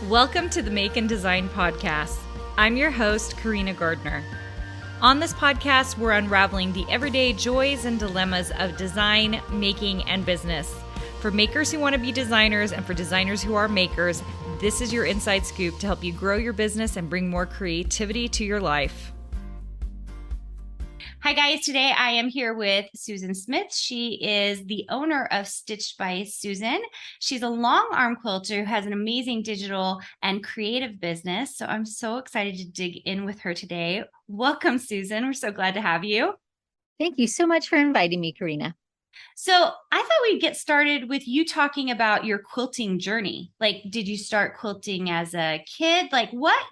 Welcome to the Make and Design Podcast. I'm your host, Carina Gardner. On this podcast, we're unraveling the everyday joys and dilemmas of design, making, and business. For makers who want to be designers and for designers who are makers, this is your inside scoop to help you grow your business and bring more creativity to your life. Hi guys, today I am here with Susan Smith. She is the owner of Stitched by Susan. She's a long arm quilter who has an amazing digital and creative business. So I'm so excited to dig in with her today. Welcome, Susan. We're so glad to have you. Thank you so much for inviting me, Carina. So I thought we'd get started with you talking about your quilting journey. Like, did you start quilting as a kid? Like, what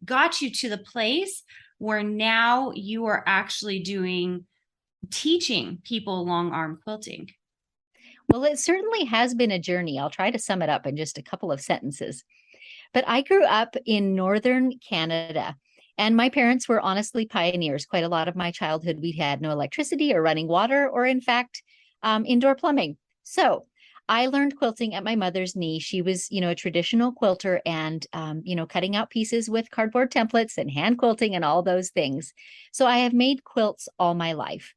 got you to the place where now you are actually teaching people long arm quilting? Well, it certainly has been a journey. I'll try to sum it up in just a couple of sentences. But I grew up in northern Canada, and my parents were honestly pioneers. Quite a lot of my childhood, we had no electricity or running water, or in fact, indoor plumbing. So I learned quilting at my mother's knee. She was, a traditional quilter and, cutting out pieces with cardboard templates and hand quilting and all those things. So I have made quilts all my life.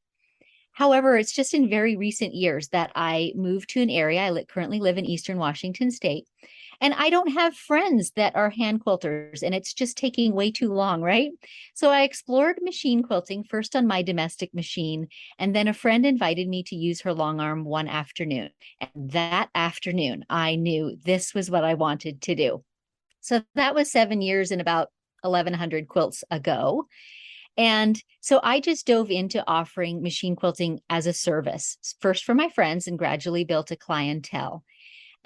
However, it's just in very recent years that I moved to an area. I currently live in Eastern Washington State, and I don't have friends that are hand quilters, and it's just taking way too long, right? So I explored machine quilting first on my domestic machine, and then a friend invited me to use her long arm one afternoon. And that afternoon, I knew this was what I wanted to do. So that was 7 years and about 1,100 quilts ago. And so I just dove into offering machine quilting as a service, first for my friends, and gradually built a clientele.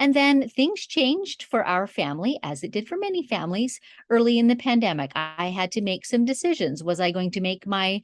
And then things changed for our family, as it did for many families early in the pandemic. I had to make some decisions. Was I going to make my,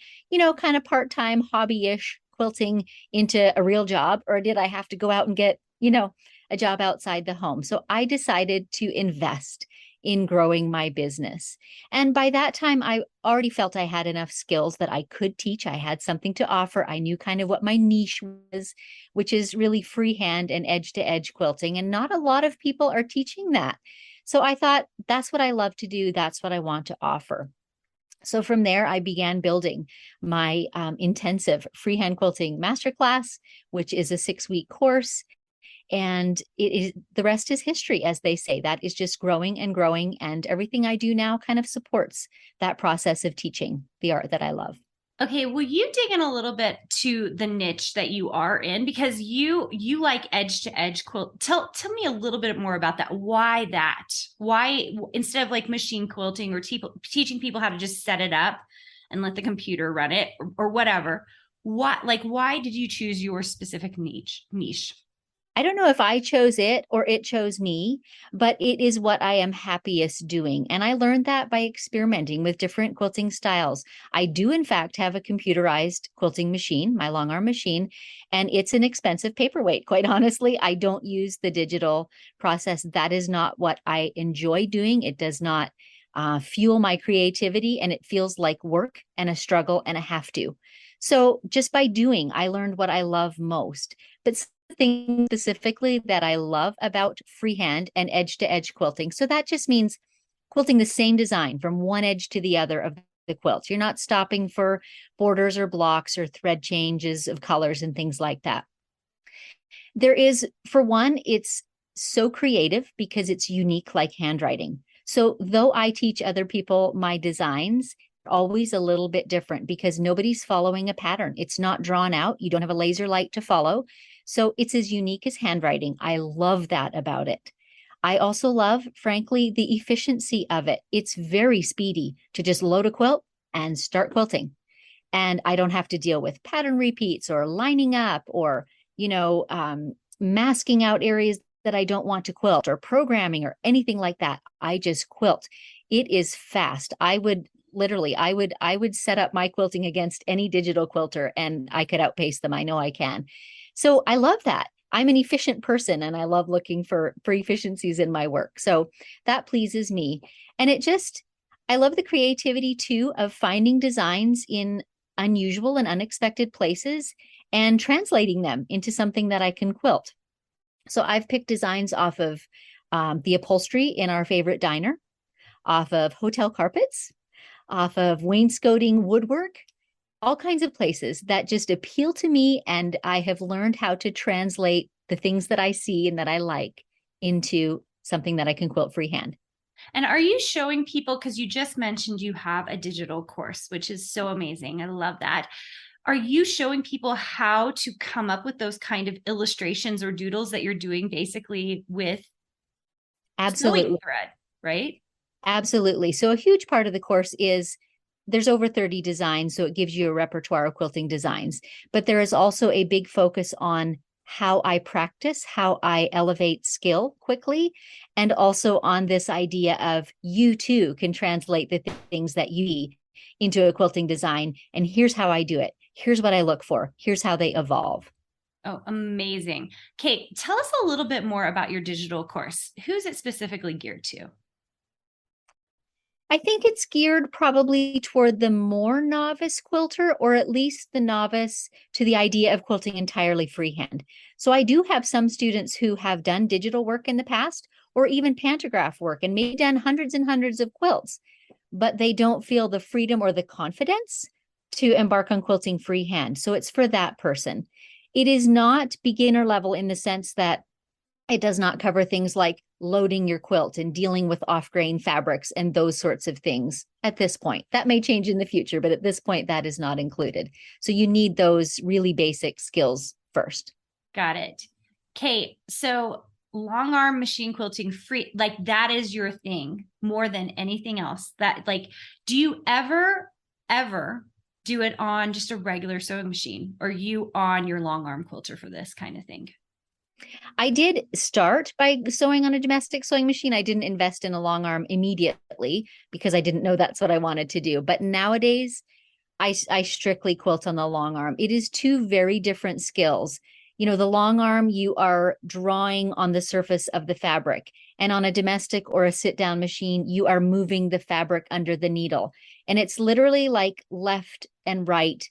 kind of part-time hobby-ish quilting into a real job, or did I have to go out and get, a job outside the home? So I decided to invest in growing my business. And by that time, I already felt I had enough skills that I could teach. I had something to offer. I knew kind of what my niche was, which is really freehand and edge-to-edge quilting. And not a lot of people are teaching that. So I thought, that's what I love to do. That's what I want to offer. So from there, I began building my intensive freehand quilting masterclass, which is a 6-week course. And the rest is history, as they say. That is just growing and growing. And everything I do now kind of supports that process of teaching the art that I love. Okay, will you dig in a little bit to the niche that you are in? Because you like edge to edge quilt. Tell me a little bit more about that. Why that? Why, instead of like machine quilting or teaching people how to just set it up and let the computer run it or whatever, why did you choose your specific niche? I don't know if I chose it or it chose me, but it is what I am happiest doing. And I learned that by experimenting with different quilting styles. I do, in fact, have a computerized quilting machine, my long arm machine, and it's an expensive paperweight. Quite honestly, I don't use the digital process. That is not what I enjoy doing. It does not fuel my creativity, and it feels like work and a struggle and a have to. So just by doing, I learned what I love most. But thing specifically that I love about freehand and edge-to-edge quilting. So that just means quilting the same design from one edge to the other of the quilt. You're not stopping for borders or blocks or thread changes of colors and things like that. There is, for one, it's so creative because it's unique like handwriting. So though I teach other people my designs, always a little bit different because nobody's following a pattern. It's not drawn out. You don't have a laser light to follow. So it's as unique as handwriting. I love that about it. I also love, frankly, the efficiency of it. It's very speedy to just load a quilt and start quilting. And I don't have to deal with pattern repeats or lining up or, masking out areas that I don't want to quilt or programming or anything like that. I just quilt. It is fast. I would set up my quilting against any digital quilter and I could outpace them. I know I can. So I love that. I'm an efficient person and I love looking for efficiencies in my work. So that pleases me. And I love the creativity too of finding designs in unusual and unexpected places and translating them into something that I can quilt. So I've picked designs off of the upholstery in our favorite diner, off of hotel carpets, off of wainscoting woodwork, all kinds of places that just appeal to me. And I have learned how to translate the things that I see and that I like into something that I can quilt freehand. And are you showing people, because you just mentioned you have a digital course, which is so amazing. I love that. Are you showing people how to come up with those kind of illustrations or doodles that you're doing basically with sewing Absolutely. thread, right? Absolutely. So a huge part of the course is there's over 30 designs, so it gives you a repertoire of quilting designs. But there is also a big focus on how I practice, how I elevate skill quickly, and also on this idea of you too can translate the things that you see into a quilting design. And here's how I do it. Here's what I look for. Here's how they evolve. Oh, amazing. Kate, tell us a little bit more about your digital course. Who's it specifically geared to? I think it's geared probably toward the more novice quilter, or at least the novice to the idea of quilting entirely freehand. So I do have some students who have done digital work in the past, or even pantograph work, and maybe done hundreds and hundreds of quilts, but they don't feel the freedom or the confidence to embark on quilting freehand. So it's for that person. It is not beginner level in the sense that it does not cover things like loading your quilt and dealing with off-grain fabrics and those sorts of things at this point. That may change in the future, but at this point, that is not included. So you need those really basic skills first. Got it. Kate, so long arm machine quilting free, like that is your thing more than anything else. That like, do you ever do it on just a regular sewing machine, or you on your long arm quilter for this kind of thing? I did start by sewing on a domestic sewing machine. I didn't invest in a long arm immediately because I didn't know that's what I wanted to do. But nowadays, I strictly quilt on the long arm. It is two very different skills. You know, the long arm, you are drawing on the surface of the fabric. And on a domestic or a sit down machine, you are moving the fabric under the needle. And it's literally like left and right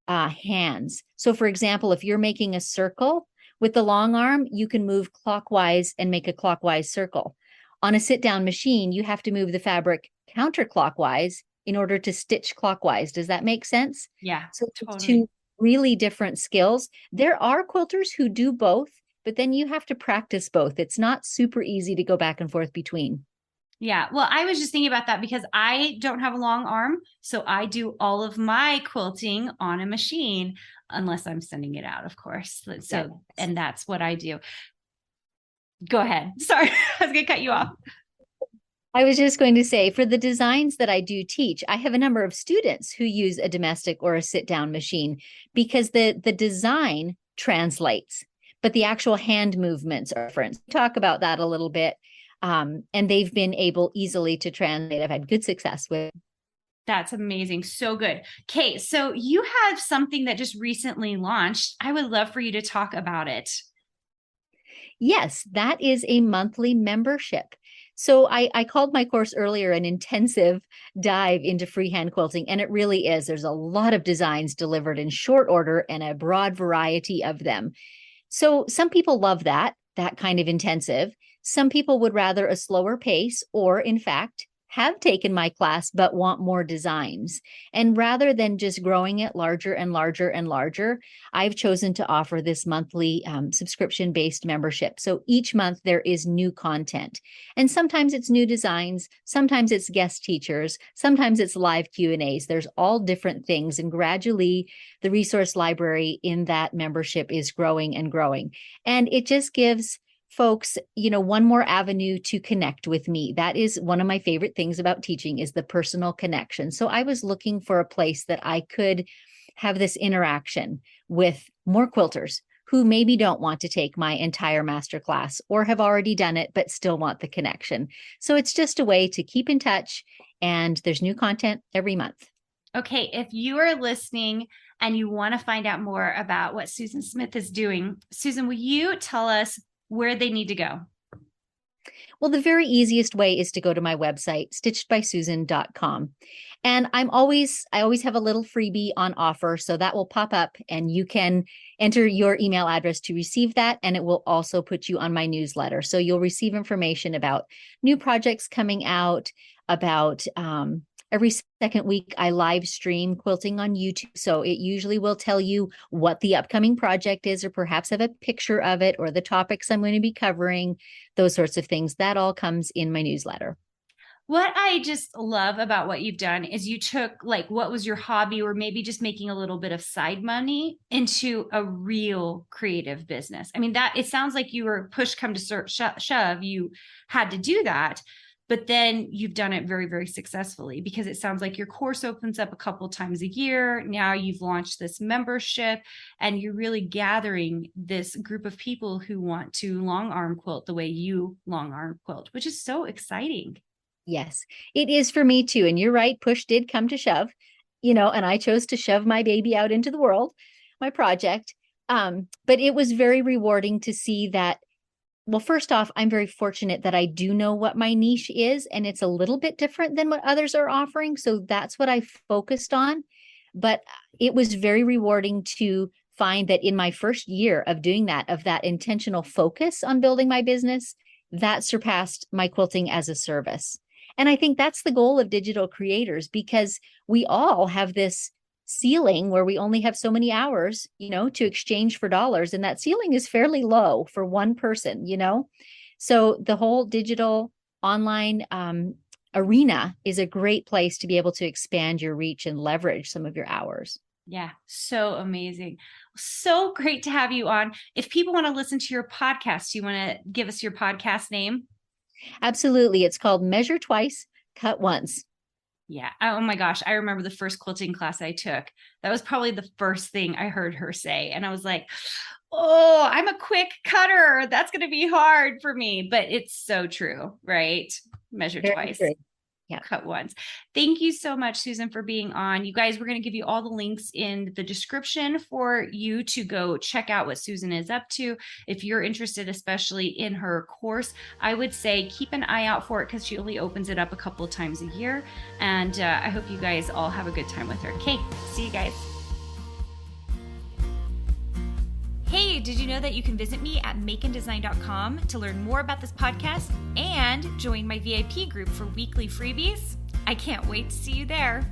hands. So, for example, if you're making a circle, with the long arm, you can move clockwise and make a clockwise circle. On a sit-down machine, you have to move the fabric counterclockwise in order to stitch clockwise. Does that make sense? Yeah, So it's totally. two really different skills. There are quilters who do both, but then you have to practice both. It's not super easy to go back and forth between. Yeah. Well, I was just thinking about that because I don't have a long arm. So I do all of my quilting on a machine, unless I'm sending it out, of course. Yeah. So, and that's what I do. Go ahead. Sorry, I was going to cut you off. I was just going to say, for the designs that I do teach, I have a number of students who use a domestic or a sit-down machine because the design translates, but the actual hand movements are different. Talk about that a little bit. And they've been able easily to translate. I've had good success with. That's amazing. So good. Okay. So you have something that just recently launched. I would love for you to talk about it. Yes, that is a monthly membership. So I called my course earlier an intensive dive into freehand quilting, and it really is. There's a lot of designs delivered in short order and a broad variety of them. So some people love that kind of intensive. Some people would rather a slower pace, or in fact, have taken my class but want more designs. And rather than just growing it larger and larger and larger, I've chosen to offer this monthly subscription-based membership. So each month there is new content. And sometimes it's new designs, sometimes it's guest teachers, sometimes it's live Q&As. There's all different things. And gradually the resource library in that membership is growing and growing. And it just gives folks, you know, one more avenue to connect with me. That is one of my favorite things about teaching, is the personal connection. So I was looking for a place that I could have this interaction with more quilters who maybe don't want to take my entire masterclass or have already done it, but still want the connection. So it's just a way to keep in touch, and there's new content every month. Okay. If you are listening and you want to find out more about what Susan Smith is doing, Susan, will you tell us where they need to go? Well, the very easiest way is to go to my website, stitchedbysusan.com. And I always have a little freebie on offer. So that will pop up and you can enter your email address to receive that. And it will also put you on my newsletter. So you'll receive information about new projects coming out, about every second week I live stream quilting on YouTube. So it usually will tell you what the upcoming project is, or perhaps have a picture of it, or the topics I'm going to be covering, those sorts of things. That all comes in my newsletter. What I just love about what you've done is you took like what was your hobby or maybe just making a little bit of side money into a real creative business. I mean, that it sounds like you were push come to shove, you had to do that, but then you've done it very, very successfully, because it sounds like your course opens up a couple times a year. Now you've launched this membership and you're really gathering this group of people who want to long arm quilt the way you long arm quilt, which is so exciting. Yes, it is for me too. And you're right, push did come to shove, and I chose to shove my baby out into the world, my project. But it was very rewarding to see that. Well, first off, I'm very fortunate that I do know what my niche is, and it's a little bit different than what others are offering. So that's what I focused on. But it was very rewarding to find that in my first year of doing that, of that intentional focus on building my business, that surpassed my quilting as a service. And I think that's the goal of digital creators, because we all have this ceiling where we only have so many hours, to exchange for dollars. And that ceiling is fairly low for one person, So the whole digital online arena is a great place to be able to expand your reach and leverage some of your hours. Yeah, so amazing. So great to have you on. If people want to listen to your podcast, do you want to give us your podcast name? Absolutely. It's called Measure Twice, Cut Once. Yeah. Oh my gosh. I remember the first quilting class I took. That was probably the first thing I heard her say. And I was like, oh, I'm a quick cutter. That's going to be hard for me. But it's so true, right? Measure Very twice. true. Yeah. Cut once. Thank you so much, Susan, for being on. You guys, we're going to give you all the links in the description for you to go check out what Susan is up to. If you're interested, especially in her course, I would say keep an eye out for it, because she only opens it up a couple of times a year. And I hope you guys all have a good time with her. Okay, see you guys. Hey, did you know that you can visit me at makeanddesign.com to learn more about this podcast and join my VIP group for weekly freebies? I can't wait to see you there.